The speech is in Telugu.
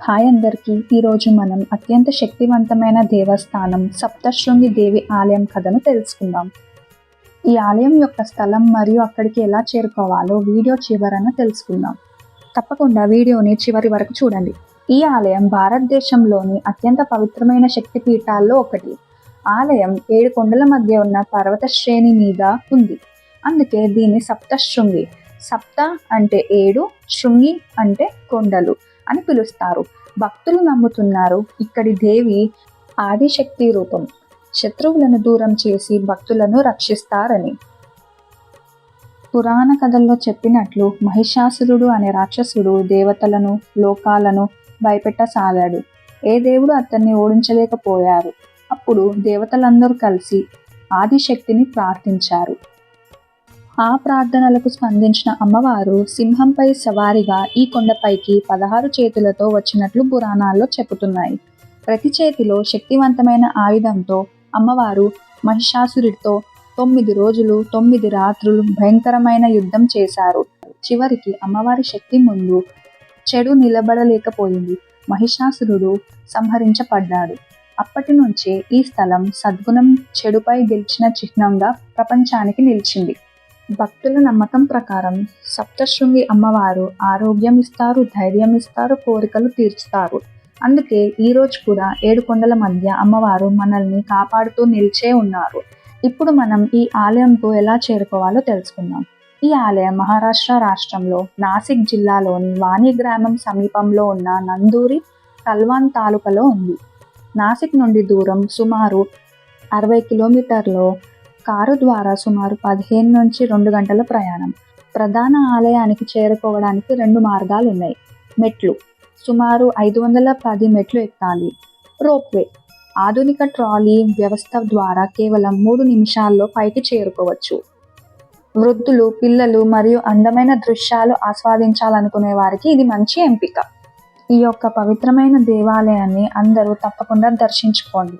హాయ్ అందరికీ. ఈరోజు మనం అత్యంత శక్తివంతమైన దేవస్థానం సప్తశృంగి దేవి ఆలయం కథను తెలుసుకుందాం. ఈ ఆలయం యొక్క స్థలం మరియు అక్కడికి ఎలా చేరుకోవాలో వీడియో చివరన తెలుసుకుందాం. తప్పకుండా వీడియోని చివరి వరకు చూడండి. ఈ ఆలయం భారతదేశంలోని అత్యంత పవిత్రమైన శక్తిపీఠాల్లో ఒకటి. ఆలయం 7 కొండల మధ్య ఉన్న పర్వత శ్రేణి మీద ఉంది. అందుకే దీన్ని సప్తశృంగి, సప్త అంటే 7, శృంగి అంటే కొండలు అని పిలుస్తారు. భక్తులు నమ్ముతున్నారు ఇక్కడి దేవి ఆదిశక్తి రూపం, శత్రువులను దూరం చేసి భక్తులను రక్షిస్తారని. పురాణ కథల్లో చెప్పినట్లు మహిషాసురుడు అనే రాక్షసుడు దేవతలను, లోకాలను భయపెట్టసాగాడు. ఏ దేవుడు అతన్ని ఓడించలేకపోయారు. అప్పుడు దేవతలందరూ కలిసి ఆదిశక్తిని ప్రార్థించారు. ఆ ప్రార్థనలకు స్పందించిన అమ్మవారు సింహంపై సవారిగా ఈ కొండపైకి 16 చేతులతో వచ్చినట్లు పురాణాల్లో చెబుతున్నాయి. ప్రతి చేతిలో శక్తివంతమైన ఆయుధంతో అమ్మవారు మహిషాసురుడితో 9 రోజులు 9 రాత్రులు భయంకరమైన యుద్ధం చేశారు. చివరికి అమ్మవారి శక్తి ముందు చెడు నిలబడలేకపోయింది. మహిషాసురుడు సంహరించబడ్డాడు. అప్పటి నుంచే ఈ స్థలం సద్గుణం చెడుపై గెలిచిన చిహ్నంగా ప్రపంచానికి నిలిచింది. భక్తుల నమ్మకం ప్రకారం సప్తశృంగి అమ్మవారు ఆరోగ్యం ఇస్తారు, ధైర్యం ఇస్తారు, కోరికలు తీర్చుతారు. అందుకే ఈ రోజు కూడా 7 కొండల మధ్య అమ్మవారు మనల్ని కాపాడుతూ నిలిచే ఉన్నారు. ఇప్పుడు మనం ఈ ఆలయంకు ఎలా చేరుకోవాలో తెలుసుకుందాం. ఈ ఆలయం మహారాష్ట్ర రాష్ట్రంలో నాసిక్ జిల్లాలోని వాణి గ్రామం సమీపంలో ఉన్న నందూరి కల్వాన్ తాలూకాలో ఉంది. నాసిక్ నుండి దూరం సుమారు 60 కిలోమీటర్లు. కారు ద్వారా సుమారు 15 నుంచి 2 గంటల ప్రయాణం. ప్రధాన ఆలయానికి చేరుకోవడానికి 2 మార్గాలు ఉన్నాయి. మెట్లు సుమారు 510 మెట్లు ఎక్కాలి. రోప్వే ఆధునిక ట్రాలీ వ్యవస్థ ద్వారా కేవలం 3 నిమిషాల్లో పైకి చేరుకోవచ్చు. వృద్ధులు, పిల్లలు మరియు అందమైన దృశ్యాలు ఆస్వాదించాలనుకునే వారికి ఇది మంచి ఎంపిక. ఈ యొక్క పవిత్రమైన దేవాలయాన్ని అందరూ తప్పకుండా దర్శించుకోండి.